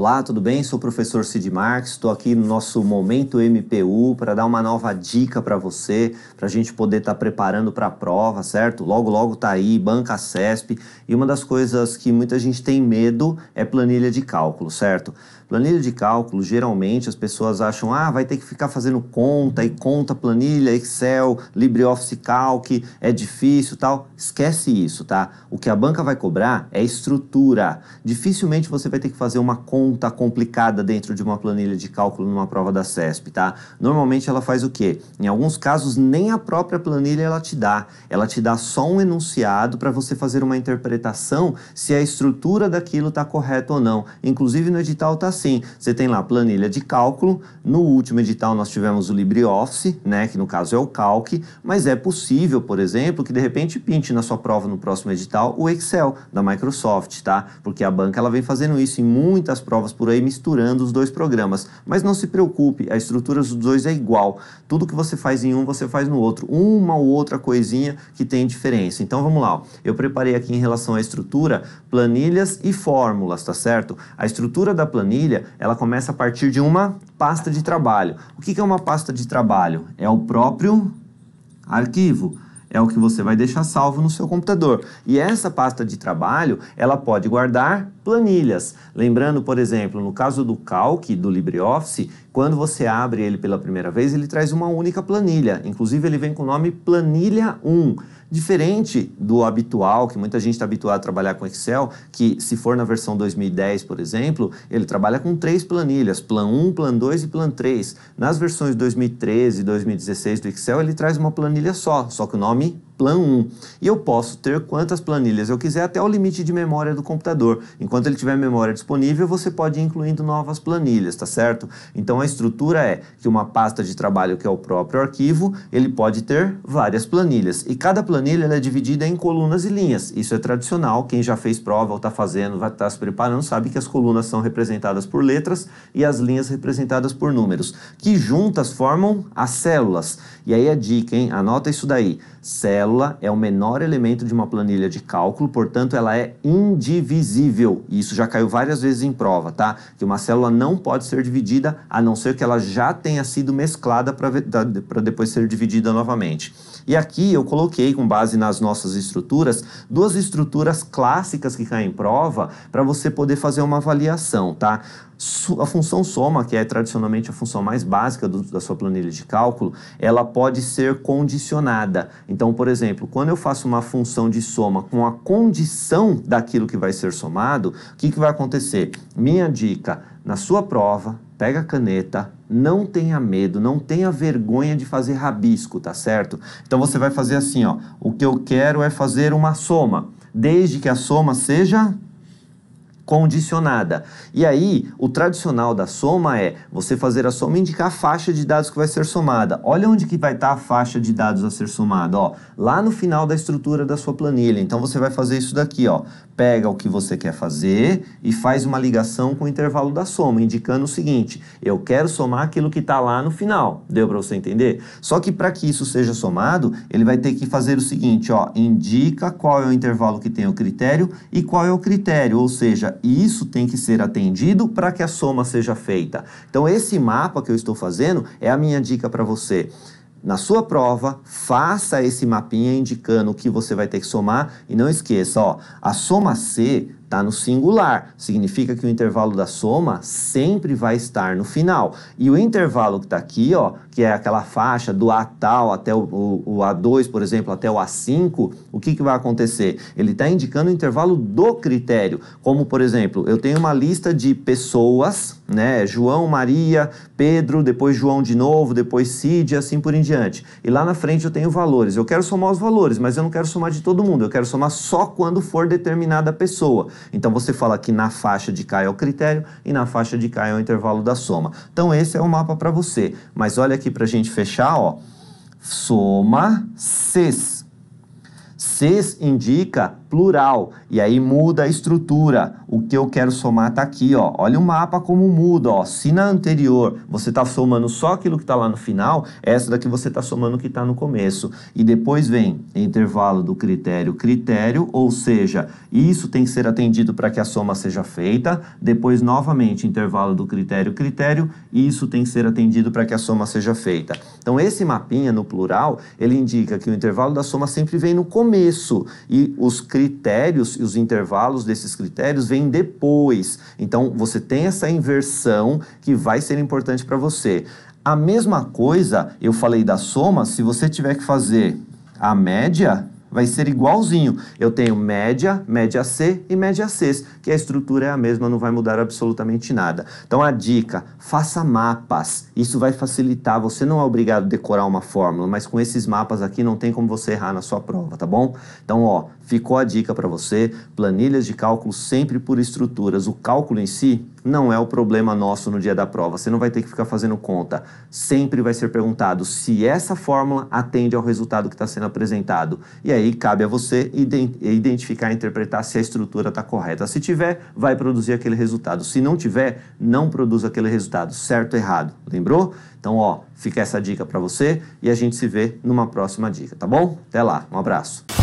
Olá, tudo bem? Sou o professor Cid Marques, estou aqui no nosso Momento MPU para dar uma nova dica para você, para a gente poder estar preparando para a prova, certo? Logo, logo tá aí, banca CESP, e uma das coisas que muita gente tem medo é planilha de cálculo, certo? Planilha de cálculo, geralmente as pessoas acham, vai ter que ficar fazendo conta, e conta, planilha, Excel, LibreOffice Calc, é difícil, tal. Esquece isso, tá? O que a banca vai cobrar é estrutura. Dificilmente você vai ter que fazer uma conta complicada dentro de uma planilha de cálculo numa prova da CESP, tá? Normalmente ela faz o quê? Em alguns casos, nem a própria planilha ela te dá só um enunciado para você fazer uma interpretação se a estrutura daquilo está correta ou não. Inclusive no edital está assim, você tem lá planilha de cálculo, no último edital nós tivemos o LibreOffice, né, que no caso é o Calc, mas é possível, por exemplo, que de repente pinte na sua prova no próximo edital o Excel da Microsoft, tá? Porque a banca ela vem fazendo isso em muitas provas por aí, misturando os dois programas. Mas não se preocupe, a estrutura dos dois é igual. Tudo que você faz em um, você faz no outro. Uma ou outra coisinha que tem diferença. Então vamos lá, ó. Eu preparei aqui em relação à estrutura, planilhas e fórmulas, tá certo? A estrutura da planilha, ela começa a partir de uma pasta de trabalho. O que é uma pasta de trabalho? É o próprio arquivo. É o que você vai deixar salvo no seu computador. E essa pasta de trabalho, ela pode guardar planilhas. Lembrando, por exemplo, no caso do Calc, do LibreOffice, quando você abre ele pela primeira vez, ele traz uma única planilha. Inclusive, ele vem com o nome Planilha 1. Diferente do habitual, que muita gente está habituado a trabalhar com Excel, que se for na versão 2010, por exemplo, ele trabalha com 3 planilhas, Plan 1, Plan 2 e Plan 3. Nas versões 2013 e 2016 do Excel, ele traz uma planilha só que o nome Plan 1. E eu posso ter quantas planilhas eu quiser até o limite de memória do computador. Enquanto ele tiver memória disponível, você pode ir incluindo novas planilhas, tá certo? Então a estrutura é que uma pasta de trabalho, que é o próprio arquivo, ele pode ter várias planilhas. E cada planilha ela é dividida em colunas e linhas. Isso é tradicional, quem já fez prova ou está fazendo, vai estar se preparando, sabe que as colunas são representadas por letras e as linhas representadas por números, que juntas formam as células. E aí a dica, hein? Anota isso daí. Célula é o menor elemento de uma planilha de cálculo, portanto ela é indivisível. E isso já caiu várias vezes em prova, tá? Que uma célula não pode ser dividida, a não ser que ela já tenha sido mesclada para depois ser dividida novamente. E aqui eu coloquei, com base nas nossas estruturas, 2 estruturas clássicas que caem em prova para você poder fazer uma avaliação, tá? A função soma, que é tradicionalmente a função mais básica da sua planilha de cálculo, ela pode ser condicionada. Então, por exemplo, quando eu faço uma função de soma com a condição daquilo que vai ser somado, o que vai acontecer? Minha dica, na sua prova, pega a caneta, não tenha medo, não tenha vergonha de fazer rabisco, tá certo? Então você vai fazer assim, ó, o que eu quero é fazer uma soma, desde que a soma seja condicionada. E aí, o tradicional da soma é você fazer a soma e indicar a faixa de dados que vai ser somada. Olha onde que vai estar a faixa de dados a ser somada, ó, lá no final da estrutura da sua planilha. Então você vai fazer isso daqui, ó, pega o que você quer fazer e faz uma ligação com o intervalo da soma, indicando o seguinte, eu quero somar aquilo que está lá no final. Deu para você entender? Só que para que isso seja somado, ele vai ter que fazer o seguinte, ó, indica qual é o intervalo que tem o critério e qual é o critério, ou seja, isso tem que ser atendido para que a soma seja feita. Então esse mapa que eu estou fazendo é a minha dica para você. Na sua prova, faça esse mapinha indicando o que você vai ter que somar e não esqueça, ó, a soma C está no singular, significa que o intervalo da soma sempre vai estar no final. E o intervalo que está aqui, ó, que é aquela faixa do A tal até o A2, por exemplo, até o A5, o que vai acontecer? Ele está indicando o intervalo do critério, como por exemplo, eu tenho uma lista de pessoas, né, João, Maria, Pedro, depois João de novo, depois Cid e assim por em diante. E lá na frente eu tenho valores, eu quero somar os valores, mas eu não quero somar de todo mundo, eu quero somar só quando for determinada pessoa. Então você fala que na faixa de cá é o critério e na faixa de cá é o intervalo da soma. Então esse é o mapa para você. Mas olha aqui para a gente fechar, ó. Soma Cs. Cs indica plural, e aí muda a estrutura. O que eu quero somar tá aqui, ó. Olha o mapa como muda, ó. Se na anterior você tá somando só aquilo que tá lá no final, essa daqui você tá somando o que tá no começo. E depois vem intervalo do critério, critério, ou seja, isso tem que ser atendido para que a soma seja feita. Depois, novamente, intervalo do critério, critério, e isso tem que ser atendido para que a soma seja feita. Então, esse mapinha no plural, ele indica que o intervalo da soma sempre vem no começo e os critérios e os intervalos desses critérios vêm depois. Então, você tem essa inversão que vai ser importante para você. A mesma coisa, eu falei da soma, se você tiver que fazer a média, vai ser igualzinho. Eu tenho média, média C e média C, que a estrutura é a mesma, não vai mudar absolutamente nada. Então a dica, faça mapas. Isso vai facilitar, você não é obrigado a decorar uma fórmula, mas com esses mapas aqui não tem como você errar na sua prova, tá bom? Então, ó, ficou a dica para você, planilhas de cálculo sempre por estruturas. O cálculo em si não é o problema nosso no dia da prova, você não vai ter que ficar fazendo conta. Sempre vai ser perguntado se essa fórmula atende ao resultado que está sendo apresentado. E aí cabe a você identificar e interpretar se a estrutura está correta. Se tiver, vai produzir aquele resultado. Se não tiver, não produz aquele resultado. Certo ou errado? Lembrou? Então, ó, fica essa dica para você e a gente se vê numa próxima dica, tá bom? Até lá, um abraço.